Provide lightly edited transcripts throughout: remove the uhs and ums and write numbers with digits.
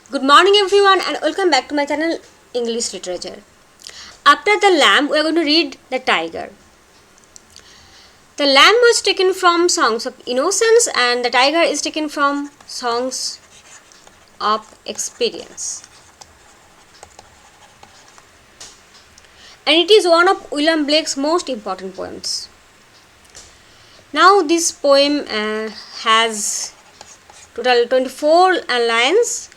Good morning everyone and welcome back to my channel English Literature. After the lamb we are going to read the tiger. The lamb was taken from Songs of Innocence and the tiger is taken from Songs of Experience. And it is one of William Blake's most important poems. Now this poem has total 24 lines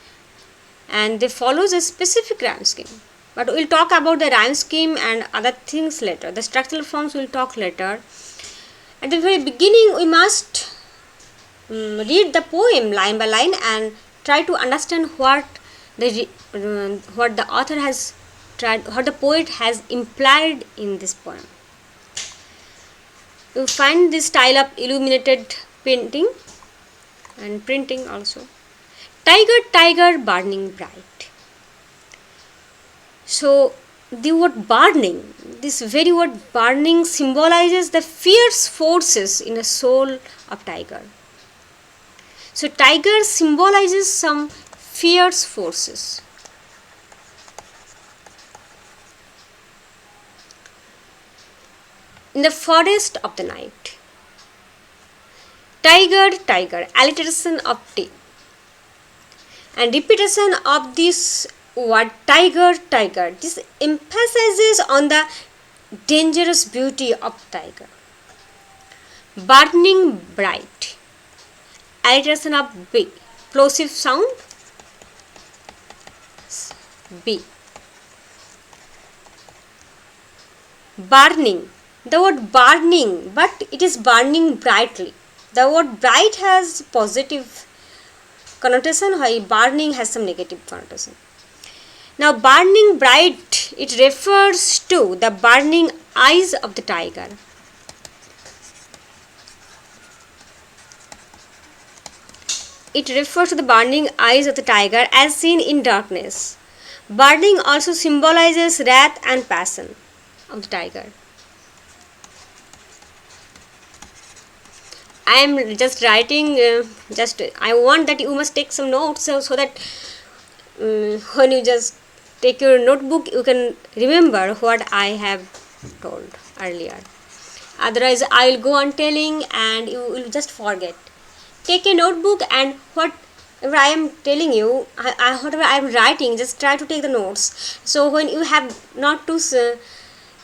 and they follows a specific rhyme scheme. But we'll talk about the rhyme scheme and other things later. The structural forms we'll talk later. At the very beginning we must read the poem line by line and try to understand what the author has tried, what the poet has implied in this poem. You find this style of illuminated painting and printing also. Tiger, tiger, burning bright. So the word burning, this very word burning symbolizes the fierce forces in the soul of tiger. So tiger symbolizes some fierce forces. In the forest of the night. Tiger, tiger, alliteration of T. And repetition of this word tiger, tiger. This emphasizes on the dangerous beauty of tiger. Burning bright. Alliteration of B. Plosive sound B. Burning. The word burning, but it is burning brightly. The word bright has positive connotation while burning has some negative connotation. Now burning bright, it refers to the burning eyes of the tiger. It refers to the burning eyes of the tiger as seen in darkness. Burning also symbolizes wrath and passion of the tiger. I am just writing, I want that you must take some notes so that when you just take your notebook, you can remember what I have told earlier. Otherwise, I will go on telling and you will just forget. Take a notebook and whatever I am telling you, whatever I am writing, just try to take the notes. So when you have not to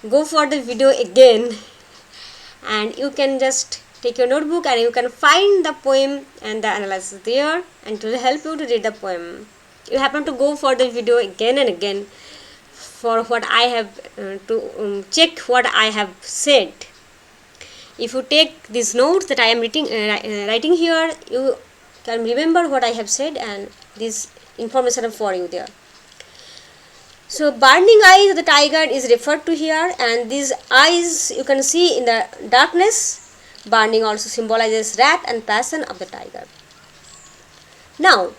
go for the video again, and you can just take your notebook and you can find the poem and the analysis there, and it will help you to read the poem. You happen to go for the video again and again for what I have to check what I have said. If you take these notes that I am writing here, you can remember what I have said and this information for you there. So burning eyes of the tiger is referred to here, and these eyes you can see in the darkness. Burning also symbolizes wrath and passion of the tiger. Now,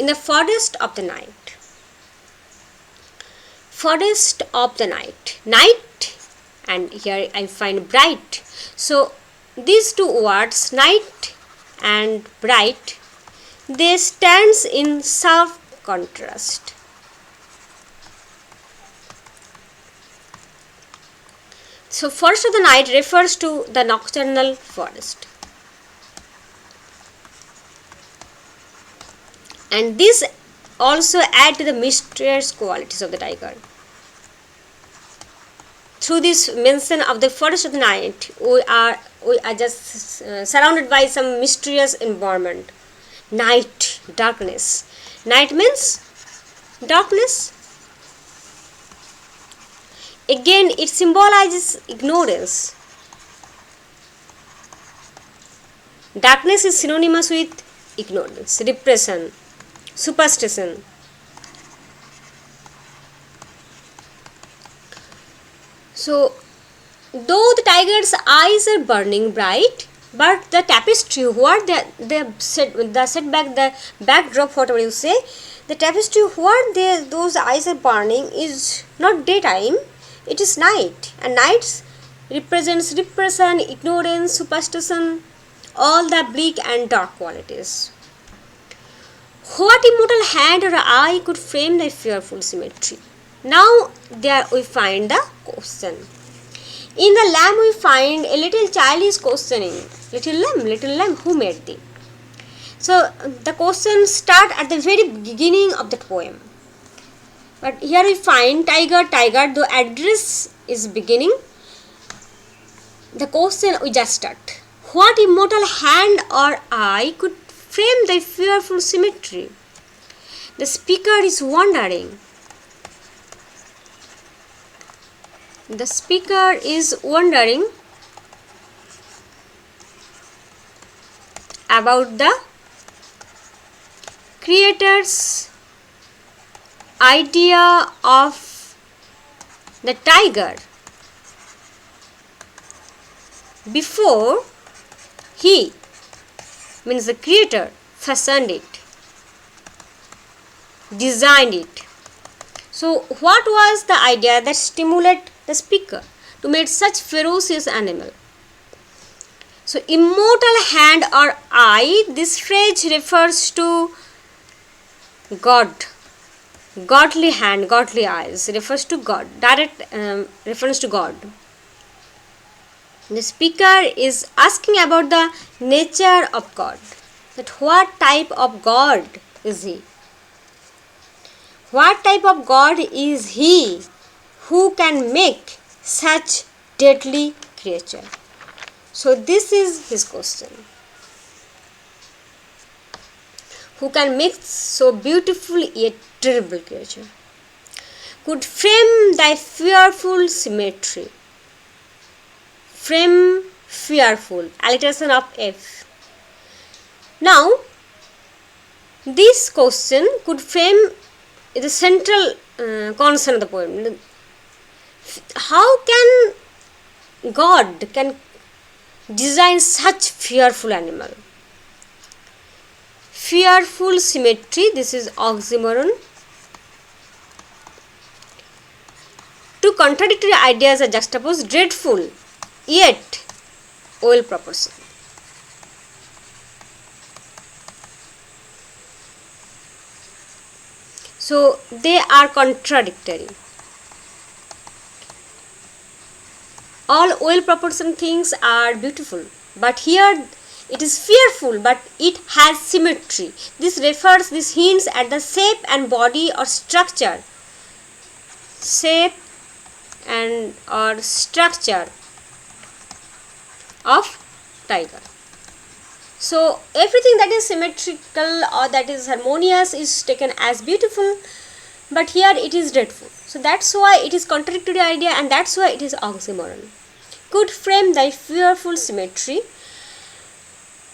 in the forest of the night. Forest of the night. Night, and here I find bright. So, these two words, night and bright, they stands in sharp contrast. So, forest of the night refers to the nocturnal forest. And this also adds to the mysterious qualities of the tiger. Through this mention of the forest of the night, we are just surrounded by some mysterious environment. Night, darkness. Night means darkness. Again, it symbolizes ignorance. Darkness is synonymous with ignorance, repression, superstition. So, though the tiger's eyes are burning bright, but the tapestry, what the backdrop, whatever you say, the tapestry, what those eyes are burning is not daytime. It is night, and night represents repression, ignorance, superstition, all the bleak and dark qualities. What immortal hand or eye could frame thy fearful symmetry? Now there we find the question. In the lamb we find a little child is questioning, little lamb, who made thee? So the question start at the very beginning of the poem. But here we find Tyger, the address is beginning. The question we just start. What immortal hand or eye could frame thy fearful symmetry? The speaker is wondering. The speaker is wondering about the creator's idea of the tiger before he, means the creator, fashioned it, designed it. So what was the idea that stimulated the speaker to make such ferocious animal? So immortal hand or eye, this phrase refers to God. Godly hand, godly eyes, refers to God, direct reference to God. The speaker is asking about the nature of God, that what type of God is he? What type of God is he who can make such deadly creature? So this is his question. Who can make so beautiful yet terrible creature? Could frame thy fearful symmetry. Frame, fearful, alliteration of F. Now, this question could frame the central concern of the poem. How can God can design such fearful animal? Fearful symmetry, this is oxymoron. Two contradictory ideas are juxtaposed, dreadful yet well proportioned. So they are contradictory. All well proportioned things are beautiful, but here it is fearful, but it has symmetry. This hints at the shape and body or structure. Shape and or structure of tiger. So everything that is symmetrical or that is harmonious is taken as beautiful, but here it is dreadful. So that's why it is contradictory idea, and that's why it is oxymoron. Could frame thy fearful symmetry.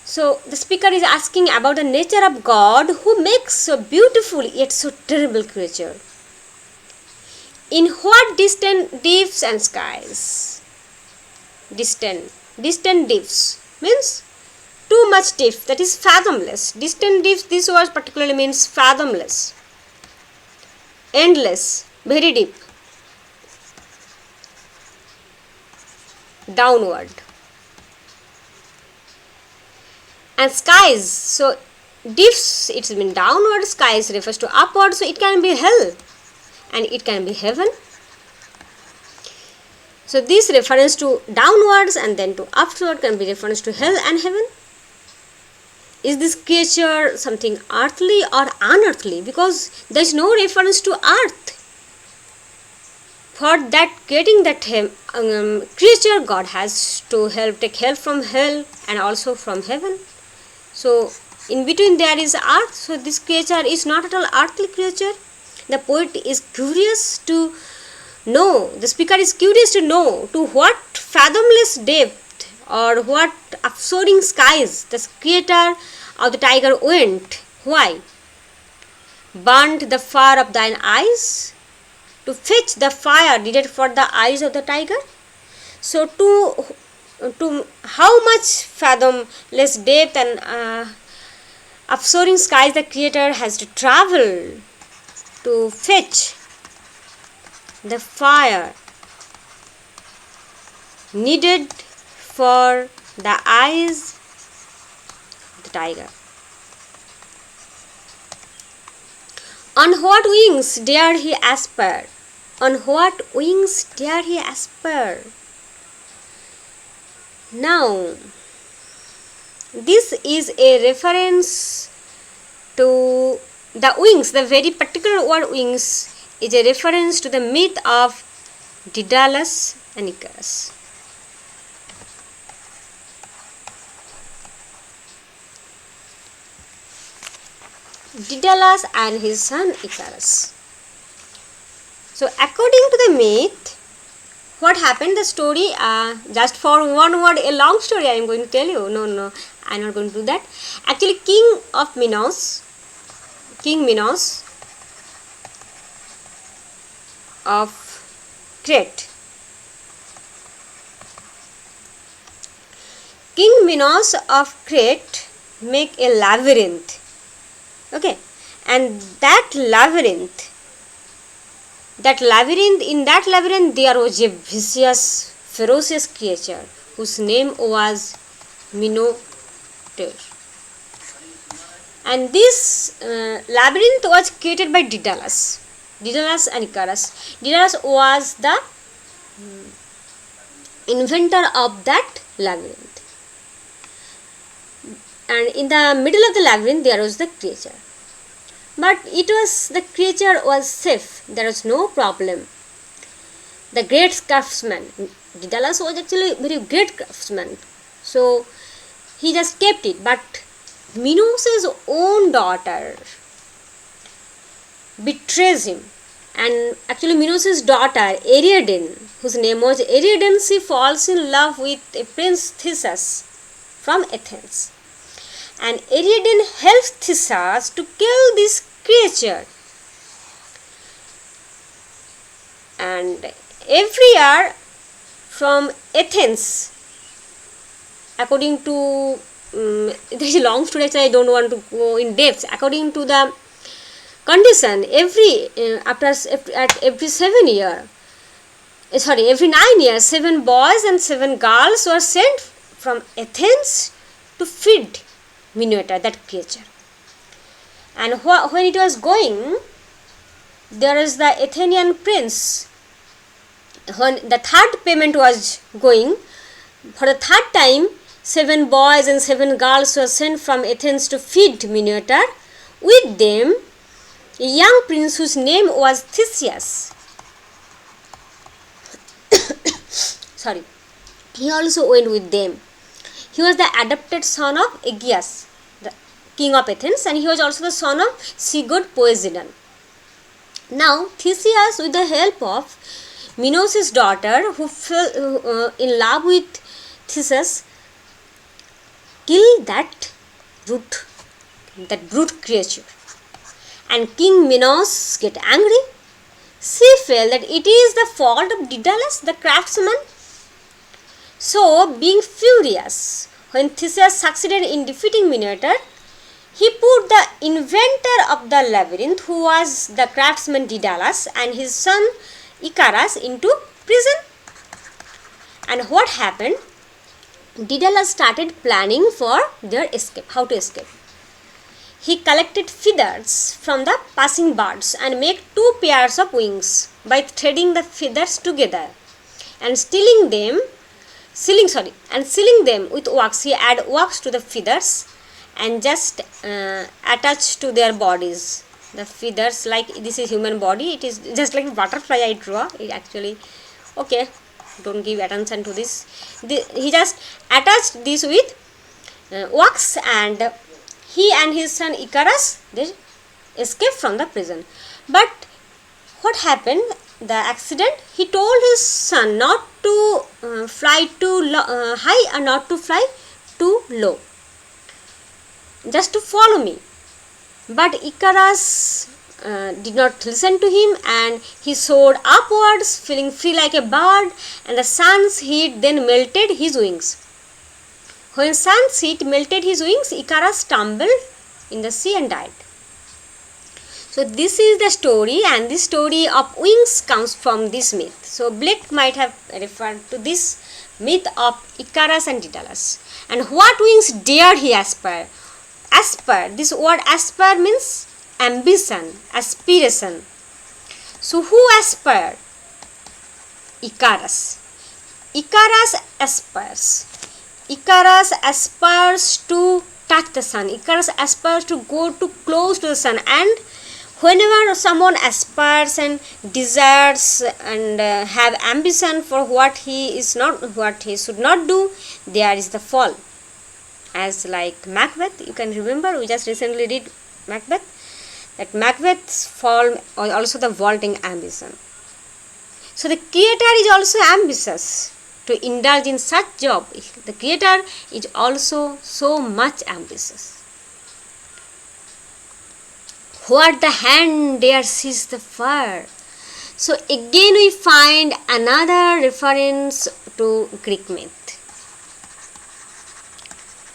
So the speaker is asking about the nature of God who makes so beautiful yet so terrible creature. In what distant deeps and skies? Distant deeps means too much deep, that is fathomless. Distant deeps, this word particularly means fathomless, endless, very deep, downward. And skies, so deeps, it means downward, skies refers to upward, so it can be hell and it can be heaven. So this reference to downwards and then to upward can be reference to hell and heaven. Is this creature something earthly or unearthly? Because there is no reference to earth. For that creating that creature, God has to take help from hell and also from heaven. So in between there is earth. So this creature is not at all earthly creature. The poet is curious to know, the speaker is curious to know to what fathomless depth or what upsoaring skies the creator of the tiger went. Why? Burnt the fire of thine eyes, to fetch the fire needed for the eyes of the tiger. So to how much fathomless depth and upsoaring skies the creator has to travel to fetch the fire needed for the eyes of the tiger. On what wings dare he aspire? On what wings dare he aspire? Now, this is a reference to the wings. The very particular word wings is a reference to the myth of Daedalus and Icarus. Daedalus and his son Icarus. So, according to the myth, what happened? The story, just for one word, a long story I am going to tell you. No, I am not going to do that. Actually, King Minos of Crete. King Minos of Crete make a labyrinth. Okay, and in that labyrinth there was a vicious, ferocious creature whose name was Minotaur. And this labyrinth was created by Daedalus and Icarus. Daedalus was the inventor of that labyrinth. And in the middle of the labyrinth there was the creature. But the creature was safe. There was no problem. The great craftsman, Daedalus was actually a very great craftsman. So he just kept it. But Minos' own daughter betrays him. And actually Minos' daughter, Ariadne, whose name was Ariadne, she falls in love with a prince Theseus from Athens. And Ariadne helps Theseus to kill this creature. And every year from Athens, according to there is a long story, actually I don't want to go in depth. According to the condition, every 9 years, 7 boys and 7 girls were sent from Athens to feed Minotaur, that creature. And when it was going, there is the Athenian prince. When the third payment was going, for the third time, 7 boys and 7 girls were sent from Athens to feed Minotaur. With them, a young prince whose name was Theseus. Sorry, he also went with them. He was the adopted son of Aegeus, the king of Athens, and he was also the son of sea-god Poseidon. Now, Theseus, with the help of Minos' daughter, who fell in love with Theseus, killed that brute creature. And King Minos get angry. She felt that it is the fault of Daedalus, the craftsman. So, being furious, when Theseus succeeded in defeating Minotaur, he put the inventor of the labyrinth, who was the craftsman Daedalus, and his son Icarus into prison. And what happened? Daedalus started planning for their escape, how to escape. He collected feathers from the passing birds and made 2 pairs of wings by threading the feathers together and sealing them with wax. He add wax to the feathers and just attach to their bodies. The feathers, like this is human body, it is just like butterfly I draw. It actually, okay, don't give attention to this. He just attached this with wax, and he and his son Icarus, they escaped from the prison. But what happened? The accident, he told his son not to fly too high and not to fly too low, just to follow me. But Icarus did not listen to him, and he soared upwards, feeling free like a bird, and the sun's heat then melted his wings. When sun's heat melted his wings, Icarus stumbled in the sea and died. So this is the story, and this story of wings comes from this myth. So Blake might have referred to this myth of Icarus and Daedalus. And what wings dared he aspire? Aspire, this word aspire means ambition, aspiration. So who aspired? Icarus. Icarus aspires. Icarus aspires to touch the sun. Icarus aspires to go too close to the sun, and whenever someone aspires and desires and have ambition for what he should not do, there is the fall. As like Macbeth, you can remember, we just recently read Macbeth, that Macbeth's fall or also the vaulting ambition. So the creator is also ambitious to indulge in such job. The creator is also so much ambitious. What the hand dare seize the fire. So again we find another reference to Greek myth.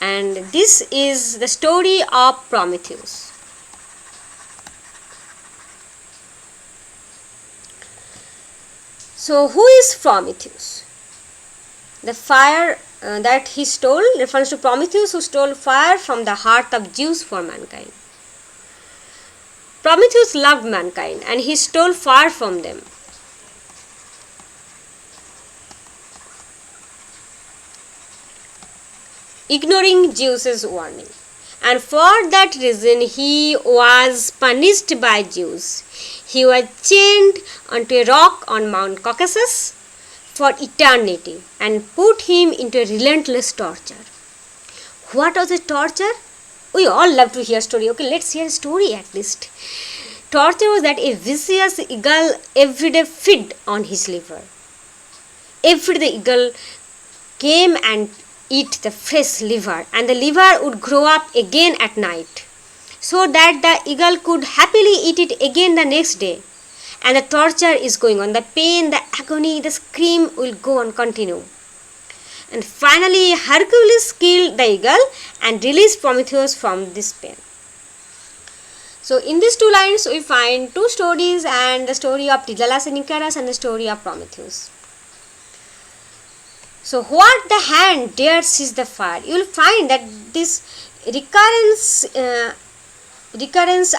And this is the story of Prometheus. So who is Prometheus? The fire that he stole refers to Prometheus, who stole fire from the heart of Zeus for mankind. Prometheus loved mankind and he stole fire from them. Ignoring Zeus's warning. And for that reason he was punished by Zeus. He was chained onto a rock on Mount Caucasus for eternity and put him into a relentless torture. What was the torture? We all love to hear story. Okay, let's hear a story at least. Torture was that a vicious eagle every day fed on his liver. Every day the eagle came and eat the fresh liver, and the liver would grow up again at night, so that the eagle could happily eat it again the next day. And the torture is going on. The pain, the agony, the scream will go on, continue. And finally Hercules killed the eagle and released Prometheus from this pain. So in these two lines we find two stories, and the story of Daedalus and Icarus and the story of Prometheus. So what the hand dare seize the fire? You will find that this recurrence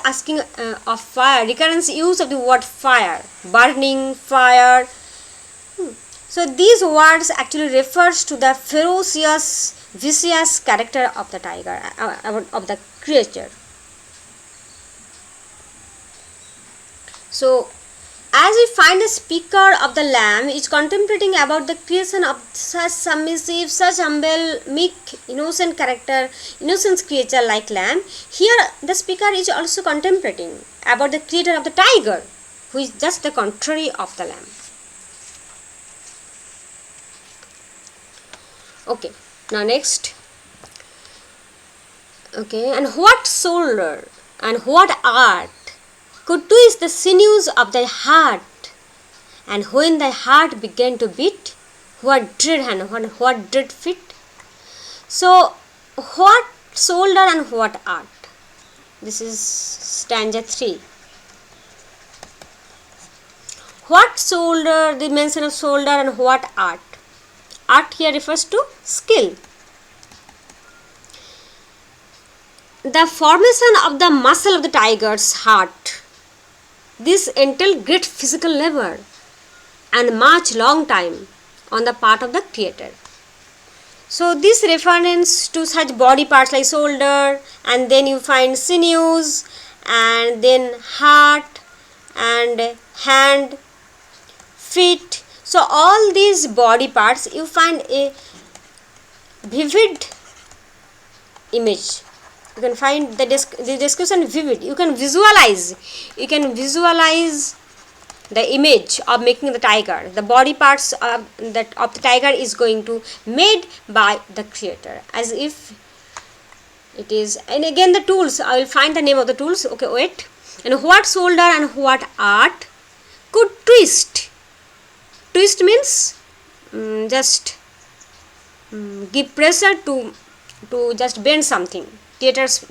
asking of fire, recurrence use of the word fire, burning, fire. So these words actually refers to the ferocious, vicious character of the tiger, of the creature. So as we find the speaker of the lamb is contemplating about the creation of such submissive, such humble, meek, innocent character, innocent creature like lamb, here the speaker is also contemplating about the creator of the tiger, who is just the contrary of the lamb. Okay, now next. Okay, and what shoulder and what art could twist the sinews of thy heart, and when thy heart began to beat, what dread hand and what dread feet? So, what shoulder and what art? This is stanza 3. What shoulder, the mention of shoulder, and what art? Art here refers to skill. The formation of the muscle of the tiger's heart. This entailed great physical labor and much long time on the part of the creator. So this reference to such body parts like shoulder, and then you find sinews, and then heart and hand, feet. So all these body parts you find a vivid image. You can find the description vivid. You can visualize the image of making the tiger. The body parts of the tiger is going to made by the creator, as if it is. And again the tools, I will find the name of the tools. Okay, wait. And what shoulder and what art could twist? Twist means just give pressure to just bend something. Creators,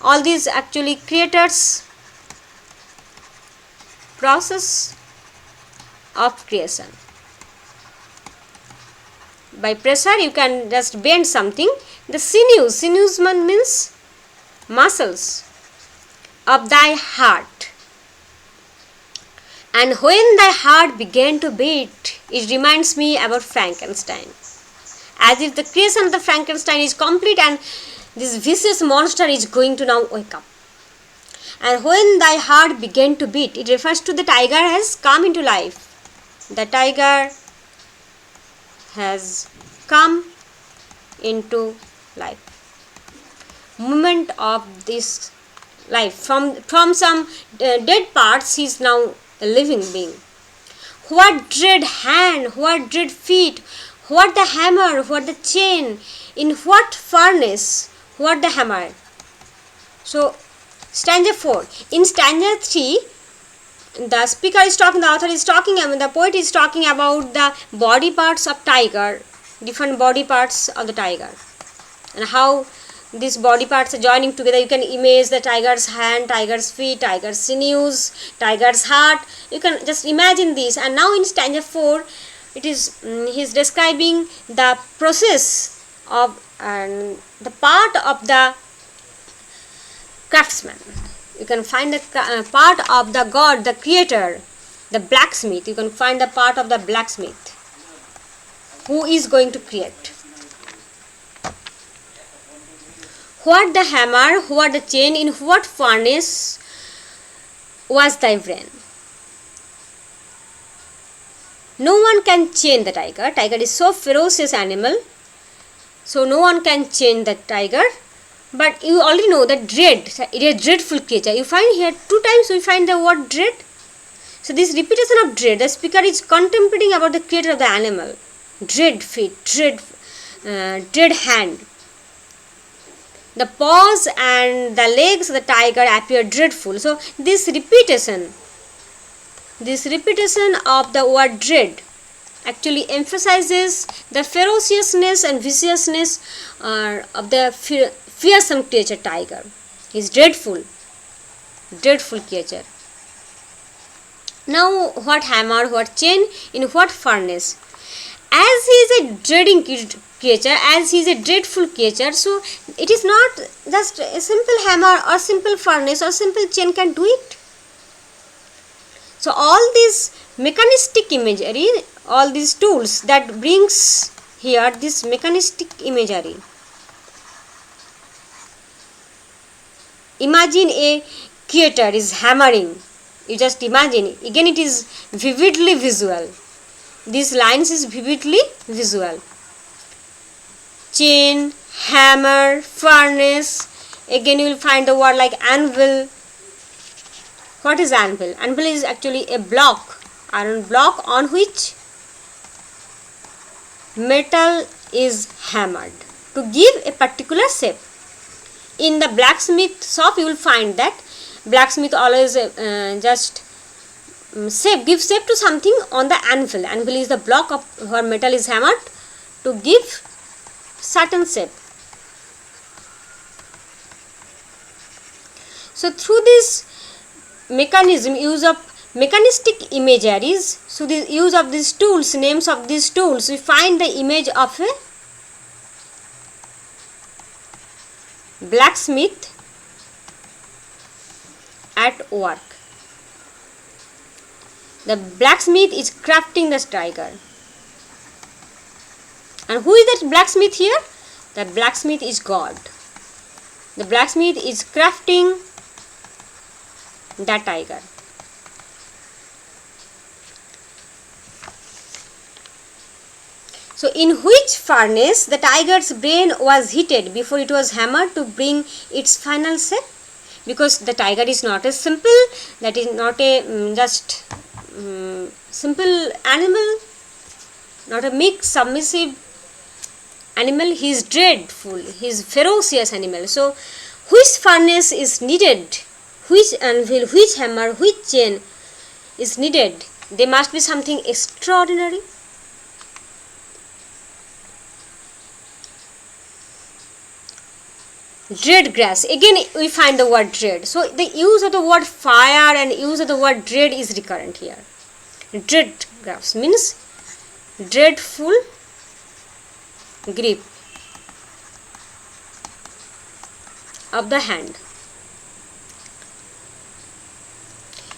all these actually creators process of creation. By pressure you can just bend something. The sinews means muscles. of thy heart. And when thy heart began to beat, it reminds me about Frankenstein. As if the creation of the Frankenstein is complete and this vicious monster is going to now wake up. And when thy heart began to beat, it refers to the tiger has come into life. The tiger has come into life. Moment of this life. From some dead parts, he is now a living being. What dread hand, what dread feet, what the hammer, what the chain, in what furnace, what the hammer. So, stanza 4. In stanza 3, the speaker is talking, the author is talking, the poet is talking about the body parts of tiger, different body parts of the tiger, and how these body parts are joining together. You can imagine the tiger's hand, tiger's feet, tiger's sinews, tiger's heart. You can just imagine this. And now in stanza 4, it is he is describing the process of and the part of the craftsman. You can find the part of the god, the creator, the blacksmith. You can find the part of the blacksmith who is going to create. What the hammer, what the chain, in what furnace was thy brain? No one can chain the tiger. Tiger is so ferocious animal, so no one can chain the tiger. But you already know that dread, it is a dreadful creature. You find here 2 times we find the word dread. So this repetition of dread, the speaker is contemplating about the creator of the animal. Dread feet, dread hand. The paws and the legs of the tiger appear dreadful. So this repetition of the word dread actually emphasizes the ferociousness and viciousness of the fearsome creature tiger. He is dreadful creature. Now what hammer, what chain, in what furnace? As he is a dreading creature, as he is a dreadful creature, so it is not just a simple hammer or simple furnace or simple chain can do it. So all these mechanistic imagery, all these tools that brings here this mechanistic imagery. Imagine a creator is hammering. You just imagine it. Again it is vividly visual. These lines is vividly visual. Chain, hammer, furnace. Again you will find the word like anvil. What is anvil? Anvil is actually a block, iron block on which metal is hammered to give a particular shape. In the blacksmith shop you will find that blacksmith always give shape to something on the anvil. Anvil is the block of where metal is hammered to give certain shape. So through this mechanism, use of mechanistic imageries, so the use of these tools, names of these tools, we find the image of a blacksmith at work. The blacksmith is crafting the tiger. And who is that blacksmith here? The blacksmith is God. The blacksmith is crafting the tiger. So in which furnace the tiger's brain was heated before it was hammered to bring its final shape? Because the tiger is not a simple, that is not a just simple animal, not a meek, submissive animal. He is dreadful, he is ferocious animal. So which furnace is needed, which anvil, which hammer, which chain is needed? There must be something extraordinary. Dread grass. Again we find the word dread. So the use of the word fire and use of the word dread is recurrent here. Dread grass means dreadful grip of the hand.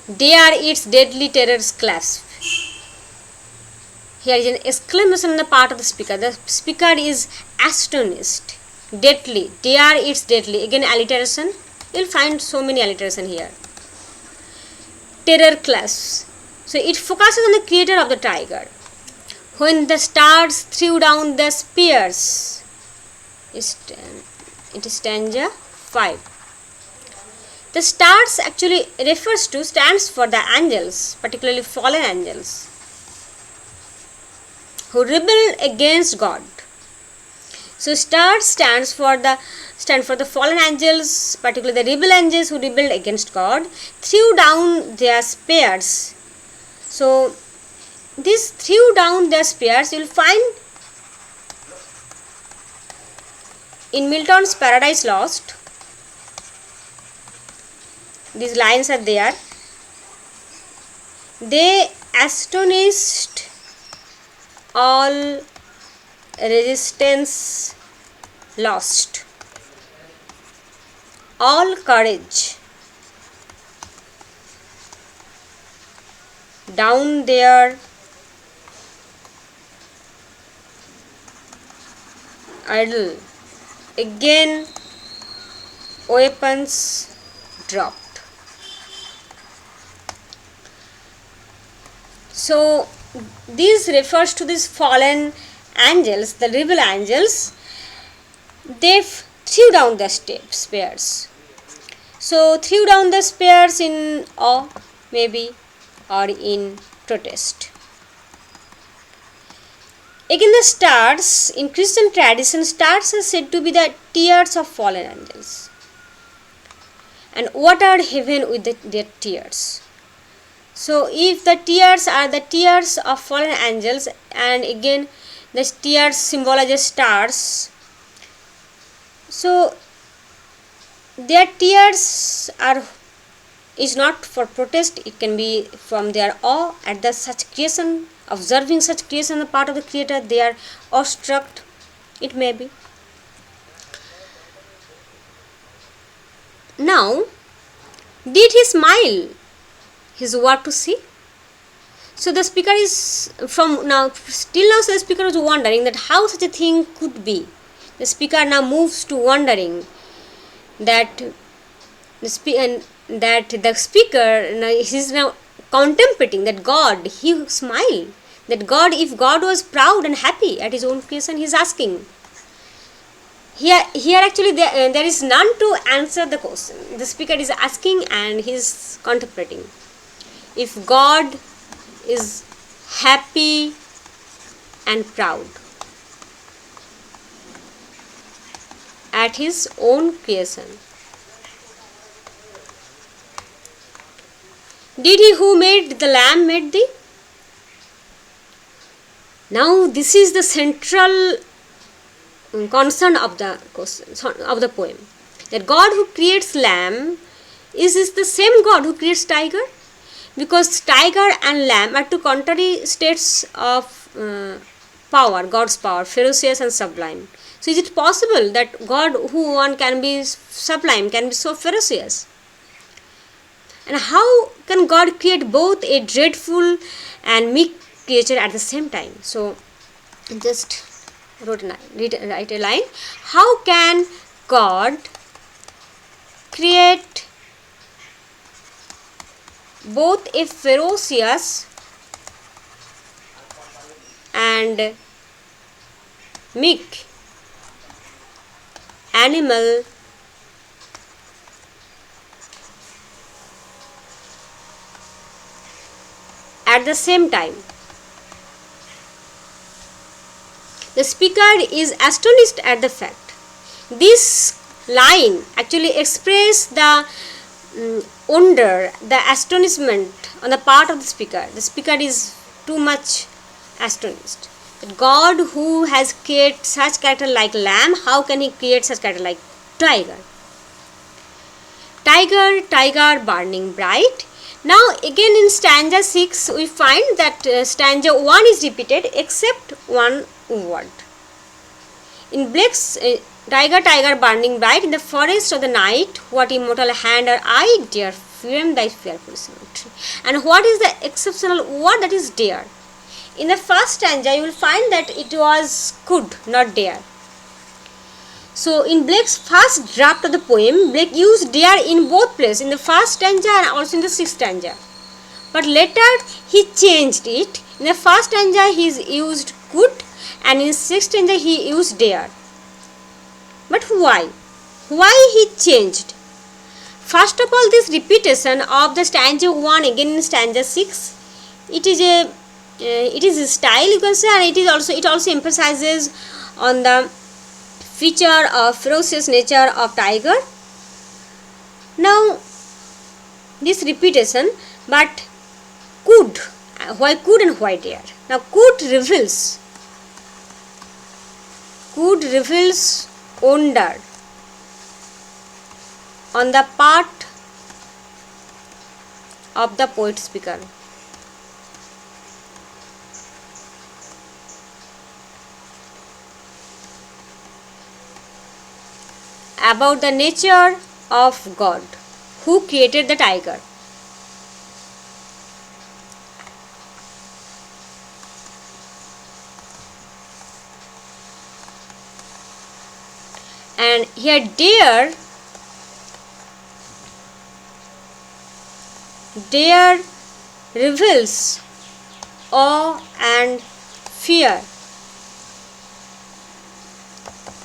Dare its deadly terrors clasp. Here is an exclamation on the part of the speaker. The speaker is astonished. Deadly. Dare its deadly. Again alliteration. You will find so many alliteration here. Terror clasps. So it focuses on the creator of the tiger. When the stars threw down the spears. It is stanza 5. The stars actually stands for the angels, particularly fallen angels, who rebel against God. So stars stand for the fallen angels, particularly the rebel angels who rebelled against God, threw down their spears. So this threw down their spears you will find in Milton's Paradise Lost. These lines are there. They astonished all resistance lost, all courage down their idle, again weapons dropped. So this refers to these fallen angels, the rebel angels. They threw down the spears. So threw down the spears in awe, maybe, or in protest. Again, the stars, in Christian tradition, stars are said to be the tears of fallen angels, and watered heaven with their tears. So if the tears are the tears of fallen angels, and again the tears symbolizes stars, so their tears is not for protest, it can be from their awe at the such creation, observing such creation on the part of the creator. They are awestruck, it may be. Now, did he smile his work to see? So the speaker is from now, still now the speaker was wondering that how such a thing could be. The speaker now moves to wondering that the speaker is now contemplating that God, he smiled, that God, if God was proud and happy at his own creation, he is asking. Here actually there is none to answer the question. The speaker is asking and he is contemplating. If God is happy and proud at his own creation, did he who made the lamb made thee? Now this is the central concern of the poem, that God who creates lamb is the same God who creates tiger, because tiger and lamb are two contrary states of power, God's power, ferocious and sublime. So is it possible that God who one can be sublime, can be so ferocious? And how can God create both a dreadful and meek creature at the same time? So just write a line. How can God create both a ferocious and meek animal at the same time? The speaker is astonished at the fact. This line actually expresses the wonder, the astonishment on the part of the speaker. The speaker is too much astonished. That God who has created such character like lamb, how can he create such character like tiger? Tiger, tiger burning bright. Now again in stanza 6 we find that stanza 1 is repeated except one word. In Blake's tiger, tiger burning bright, in the forest of the night, what immortal hand or eye dare firm thy fearful symmetry. And what is the exceptional word? That is dare. In the first stanza, you will find that it was could, not dare. So, in Blake's first draft of the poem, Blake used dare in both places, in the first stanza and also in the sixth stanza. But later, he changed it. In the first stanza, he used could, and in the sixth stanza, he used dare. But why? Why he changed? First of all, this repetition of the stanza 1 again in stanza 6, it is a style, you can say, and it also emphasizes on the feature of ferocious nature of Tyger. Now, this repetition, but could, why could and why dare? Now, could reveals wonder on the part of the poet speaker. About the nature of God who created the tiger. And here dare reveals awe and fear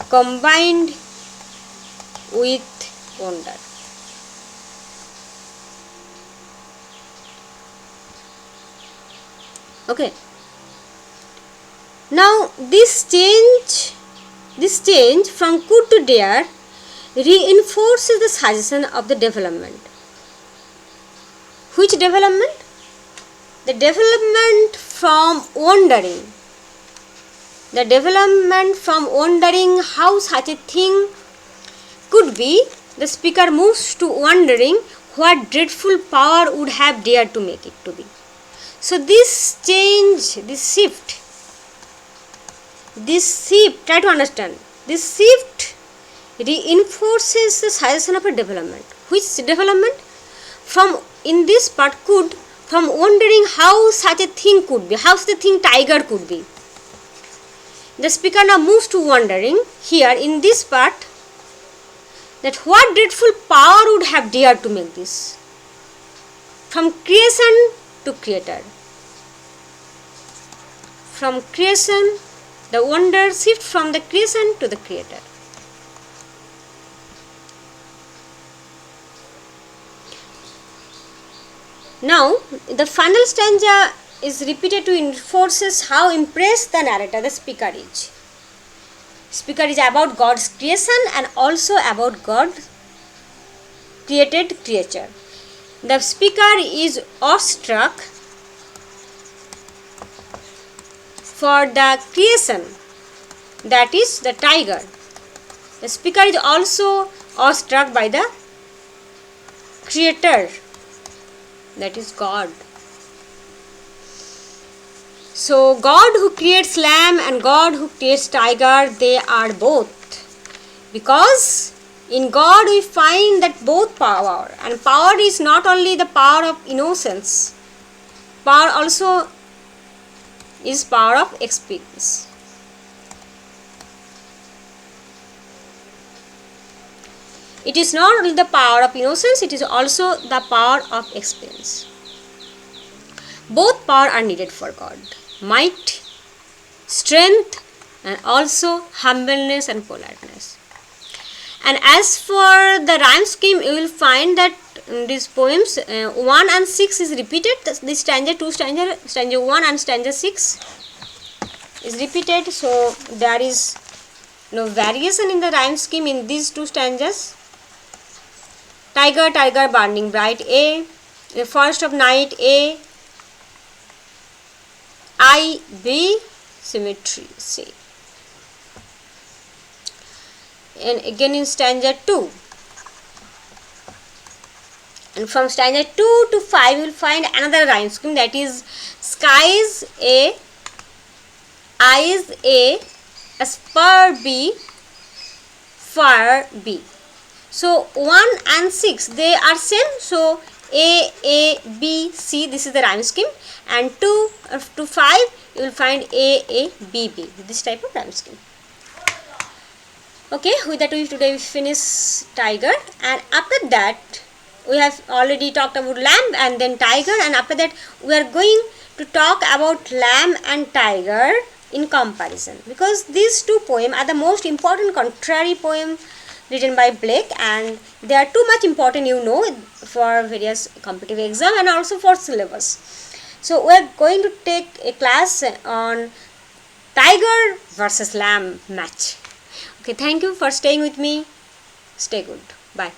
combined with wonder. Okay. Now this change from could to dare reinforces the suggestion of the development. Which development? The development from wondering. The development from wondering how such a thing could be. The speaker moves to wondering what dreadful power would have dared to make it to be. So this change, this shift, try to understand, this shift reinforces the suggestion of a development. Which development? From, in this part, could, from wondering how such a thing could be, how such a thing tiger could be. The speaker now moves to wondering here in this part, that what dreadful power would have dared to make this. From creation to creator. From creation, the wonder shift from the creation to the creator. Now, the final stanza is repeated to enforces how impressed the narrator, the speaker is. Speaker is about God's creation and also about God created creature. The speaker is awestruck for the creation, that is the tiger. The speaker is also awestruck by the creator, that is God. So God who creates lamb and God who creates tiger, they are both. Because in God we find that both power, and power is not only the power of innocence, power also is power of experience. It is not only the power of innocence, it is also the power of experience. Both power are needed for God. Might, strength, and also humbleness and politeness. And as for the rhyme scheme, you will find that these poems 1 and 6 is repeated. This stanza 2, stanza 1 and stanza 6 is repeated. So there is no variation in the rhyme scheme in these two stanzas. Tiger, tiger, burning bright, A. The first of night, A. I, B. Symmetry, C. And again in stanza 2. And from stanza 2 to 5 you will find another rhyme scheme, that is skies A, eyes A, spur B, fire B. So 1 and 6 they are same, so A, C, this is the rhyme scheme, and 2 to 5 you will find A, B, this type of rhyme scheme. Okay, with that today we finish Tiger, and after that we have already talked about lamb and then tiger, and after that we are going to talk about lamb and tiger in comparison, because these two poems are the most important contrary poem written by Blake, and they are too much important, for various competitive exam and also for syllabus. So we are going to take a class on tiger versus lamb match. Okay, thank you for staying with me. Stay good. Bye.